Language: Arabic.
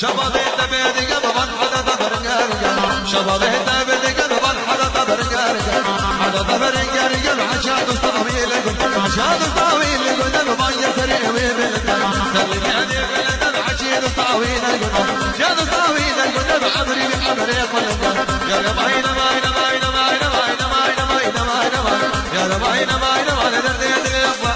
شبابيت بيدي قبل حدا ظفر قرقل شبابيت بيدي قبل حدا ظفر قرقل حدا ظفر قرقل عشاد طويل عشاد طويل قدام مية سريع وبلدن سلم يدي بلدن عشيد طويل عشاد طويل قدام عمري بحمري قلدن يا رباينا باينا باينا باينا باينا باينا باينا باينا يا رباينا باينا باينا دردي